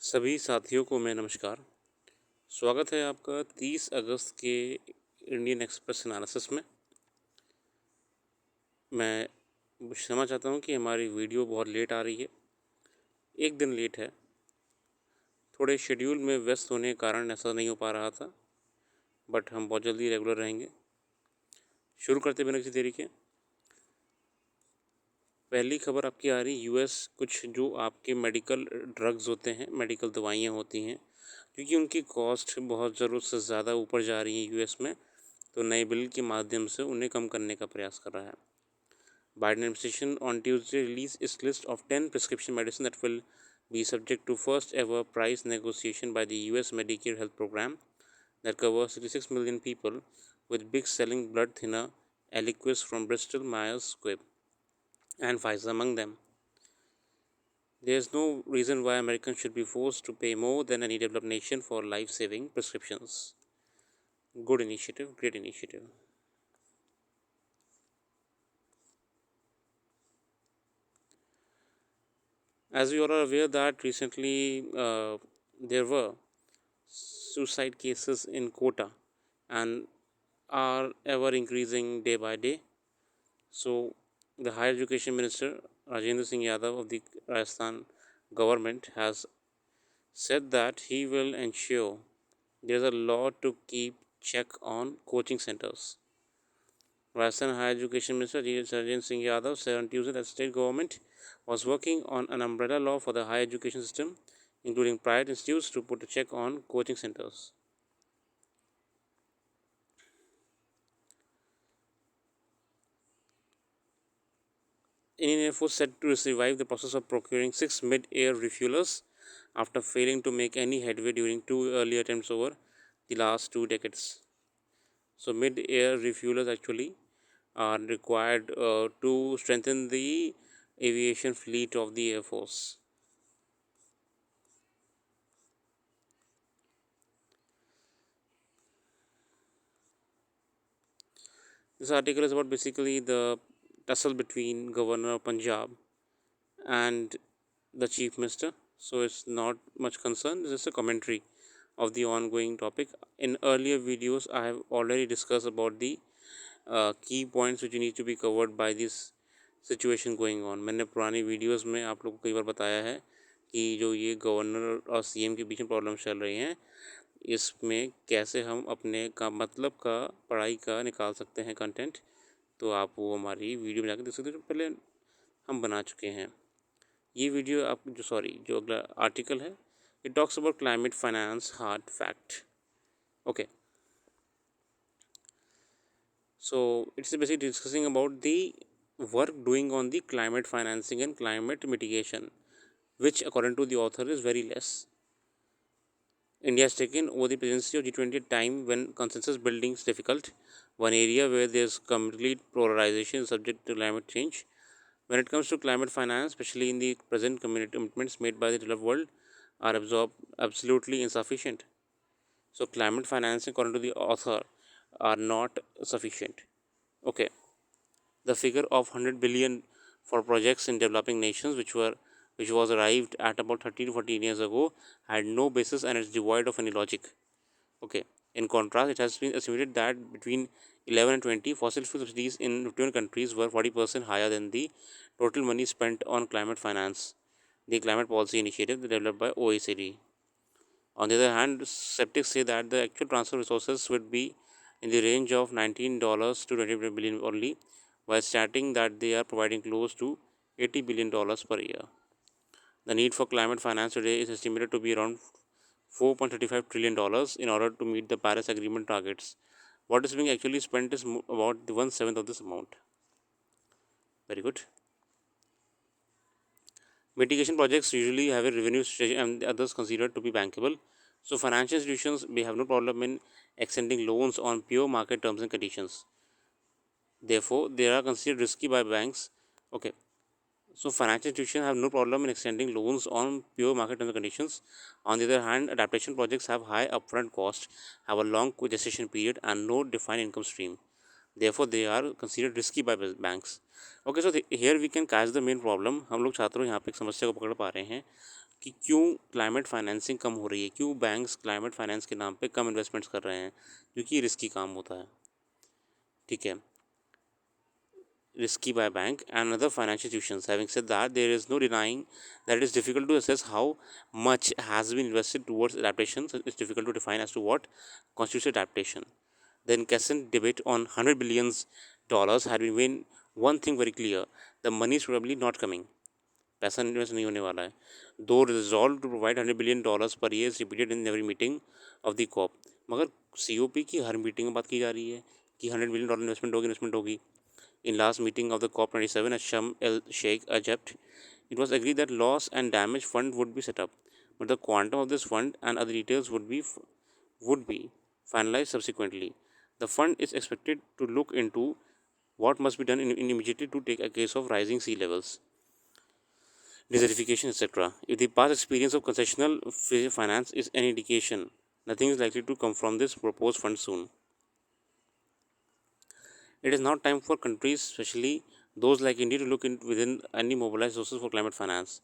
सभी साथियों को मैं नमस्कार। स्वागत है आपका 30 अगस्त के इंडियन एक्सप्रेस एनालिसिस में। मैं क्षमा चाहता हूँ कि हमारी वीडियो बहुत लेट आ रही है, एक दिन लेट है। थोड़े शेड्यूल में व्यस्त होने के कारण ऐसा नहीं हो पा रहा था, बट हम बहुत जल्दी रेगुलर रहेंगे। शुरू करते बिना किसी देरी के पहली खबर आपकी आ रही यूएस। कुछ जो आपके मेडिकल ड्रग्स होते हैं, मेडिकल दवाइयाँ होती हैं, क्योंकि उनकी कॉस्ट बहुत ज़रूरत से ज़्यादा ऊपर जा रही है यूएस में, तो नए बिल के माध्यम से उन्हें कम करने का प्रयास कर रहा है। Biden administration on Tuesday released its list of 10 prescription medicine that will be subject to first ever price negotiation by the US Medicare health program that covers 66 million people, with big selling blood thinner Eliquis from Bristol Myers Squibb and Pfizer among them. There is no reason why Americans should be forced to pay more than any developed nation for life-saving prescriptions. Good initiative, great initiative. As we all are aware that recently there were suicide cases in Kota and are ever increasing day by day. So the Higher Education Minister Rajendra Singh Yadav of the Rajasthan government has said that he will ensure there is a law to keep check on coaching centers. Rajasthan Higher Education Minister Rajendra Singh Yadav said on Tuesday that the state government was working on an umbrella law for the higher education system, including private institutes, to put a check on coaching centers. Indian Air Force said to revive the process of procuring 6 mid-air refuelers after failing to make any headway during 2 early attempts over the last 2 decades. So mid-air refuelers actually are required to strengthen the aviation fleet of the Air Force. This article is about basically the tussle between Governor of Punjab and the Chief Minister. So it's not much concern, it's just a commentary of the ongoing topic. In earlier videos, I have already discussed about the key points which need to be covered by this situation going on. मैंने पुरानी videos में आप लोगों को कई बार बताया है कि जो ये गवर्नर और सीएम के बीच में प्रॉब्लम चल रही हैं, इसमें कैसे हम अपने का मतलब का पढ़ाई का निकाल सकते हैं कंटेंट। तो आप वो हमारी वीडियो में जाकर देख सकते हो, पहले हम बना चुके हैं। ये वीडियो आप जो अगला आर्टिकल है, it talks about climate finance hard fact. Okay, so it's basically discussing about the work doing on the climate financing and climate mitigation, which according to the author is very less. India has taken over the presidency of G20 at a time when consensus building is difficult, one area where there's complete polarization is subject to climate change. When it comes to climate finance, especially in the present commitments made by the developed world are absolutely insufficient. So climate financing according to the author are not sufficient. Okay, the figure of 100 billion for projects in developing nations, which was arrived at about 30 to 14 years ago, had no basis and is devoid of any logic. Okay, in contrast, it has been estimated that between 11 and 20 fossil fuel subsidies in 51 countries were 40% higher than the total money spent on climate finance, the climate policy initiative developed by OECD. On the other hand, skeptics say that the actual transfer resources would be in the range of $19 to 20 billion only, while stating that they are providing close to $80 billion per year. The need for climate finance today is estimated to be around $4.35 trillion in order to meet the Paris Agreement targets. What is being actually spent is about the 1/7 of this amount. Very good. Mitigation projects usually have a revenue strategy and the others considered to be bankable. So financial institutions may have no problem in extending loans on pure market terms and conditions. Therefore, they are considered risky by banks. Okay. So financial institutions have no problem in extending loans on pure market terms and conditions. On the other hand, adaptation projects have high upfront cost, have a long gestation period, and no defined income stream. therefore they are considered risky by banks. Okay, so here we can catch the main problem. हम लोग छात्रों यहाँ पे एक समस्या को पकड़ पा रहे हैं कि क्यों क्लाइमेट फाइनेंसिंग कम हो रही है, क्यों बैंक्स क्लाइमेट फाइनेंस के नाम पे कम इन्वेस्टमेंट्स कर रहे हैं, क्योंकि रिस्की काम होता है. ठीक है, risky by bank and other financial institutions. Having said that, there is no denying that it is difficult to assess how much has been invested towards adaptation. So it's difficult to define as to what constitutes adaptation. The incessant debate on $100 billion had been made one thing very clear: the money is probably not coming. पैसा invest नहीं होने वाला है. The resolve to provide $100 billion per year is repeated in every meeting of the COP. मगर COP की हर meeting में बात की जा रही है कि $100 बिलियन इन्वेस्टमेंट होगी. In last meeting of the COP27 at Sharm el Sheikh, Egypt, it was agreed that loss and damage fund would be set up, but the quantum of this fund and other details would be finalized subsequently. The fund is expected to look into what must be done immediately to take a case of rising sea levels, desertification, etc. If the past experience of concessional finance is any indication, nothing is likely to come from this proposed fund soon. It is now time for countries, especially those like India, to look within any mobilized sources for climate finance.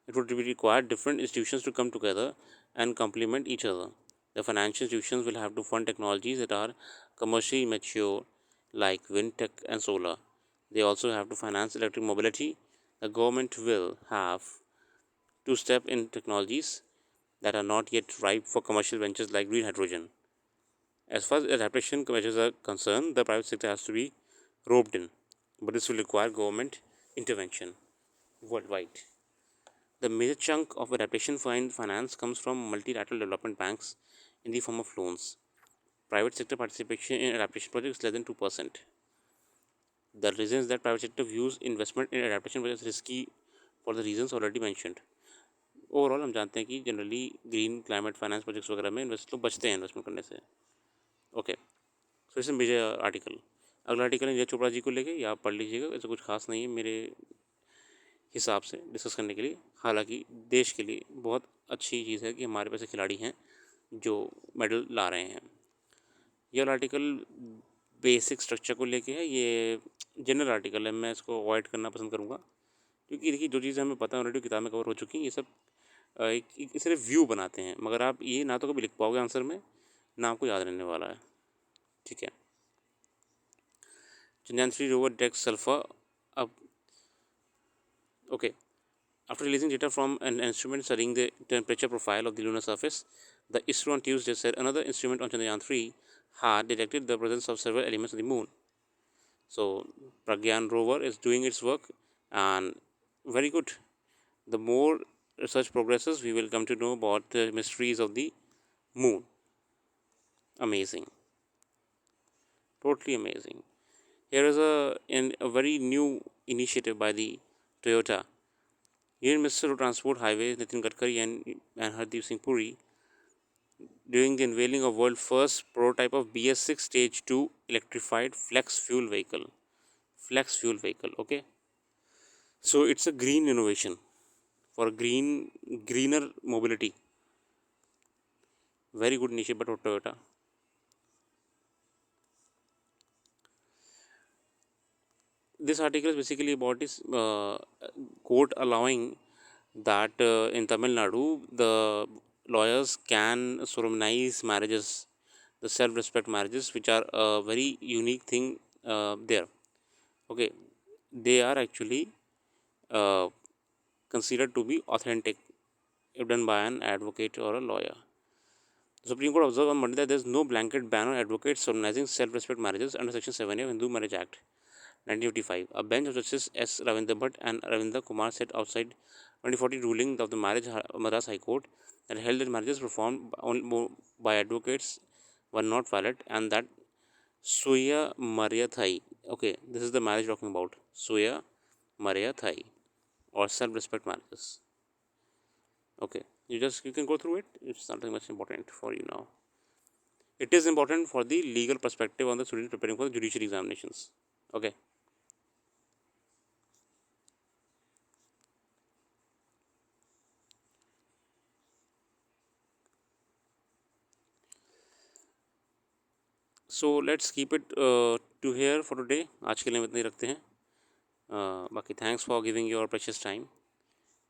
It would require different institutions to come together and complement each other. The financial institutions will have to fund technologies that are commercially mature, like wind tech and solar. They also have to finance electric mobility. The government will have to step in technologies that are not yet ripe for commercial ventures like green hydrogen. As far as adaptation measures are concerned, the private sector has to be roped in, but this will require government intervention worldwide. The major chunk of adaptation finance comes from multilateral development banks in the form of loans. Private sector participation in adaptation projects is less than 2%. The reason is that private sector views investment in adaptation projects risky for the reasons already mentioned. Overall हम जानते हैं कि generally green climate finance projects वगैरह में invest लोग बचते हैं investment करने से. ओके, सो इसमें मेजर आर्टिकल. अगला आर्टिकल है नीरज चोपड़ा जी को लेके, या आप पढ़ लीजिएगा, ऐसा कुछ खास नहीं है मेरे हिसाब से डिस्कस करने के लिए. हालांकि देश के लिए बहुत अच्छी चीज़ है कि हमारे पास खिलाड़ी हैं जो मेडल ला रहे हैं. यह आर्टिकल बेसिक स्ट्रक्चर को लेके है, ये जनरल आर्टिकल है, मैं इसको अवॉइड करना पसंद करूँगा क्योंकि देखिए जो चीज़ें हमें पता है ऑलरेडी किताब में कवर हो चुकी हैं. ये सब एक सिर्फ व्यू बनाते हैं, मगर आप ये ना तो कभी लिख पाओगे आंसर में, ना आपको याद रहने वाला है. ठीक है. Chandrayaan 3 rover detects sulfur up. Okay. After releasing data from an instrument studying the temperature profile of the lunar surface, the ISRO on Tuesday said another instrument on Chandrayaan 3 had detected the presence of several elements on the moon. So, Pragyan rover is doing its work, and very good. The more research progresses, we will come to know about the mysteries of the moon. Amazing. Totally amazing. Here is a very new initiative by the Toyota. Union Minister of Transport Highways Nitin Gadkari and Hardeep Singh Puri during the unveiling of world first prototype of BS6 Stage 2 electrified flex fuel vehicle. Flex fuel vehicle, okay. So it's a green innovation for greener mobility. Very good initiative by Toyota. This article is basically about this court allowing that in Tamil Nadu the lawyers can solemnize marriages, the self-respect marriages, which are a very unique thing there. Okay, they are actually uh, considered to be authentic if done by an advocate or a lawyer. The Supreme Court observed on Monday that there is no blanket ban on advocates solemnizing self-respect marriages under Section 7A of Hindu Marriage Act 1955. A bench of Justices S. Ravindra Bhatt and Ravindra Kumar said outside 2040 ruling of the Madras High Court that held that marriages performed by advocates were not valid, and that Suya Maria Thai. Okay, this is the marriage talking about. Suya Maria Thai, or self-respect marriages. Okay, you can go through it. It's something much important for you now. It is important for the legal perspective on the students preparing for the judiciary examinations. Okay. So let's keep it to here for today. आज के लिए हम इतना ही रखते हैं. बाकी thanks for giving your precious time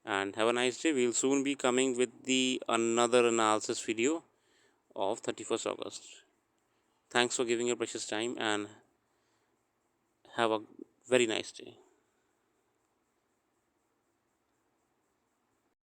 and have a nice day. We'll soon be coming with the another analysis video of 31st August. Thanks for giving your precious time and have a very nice day.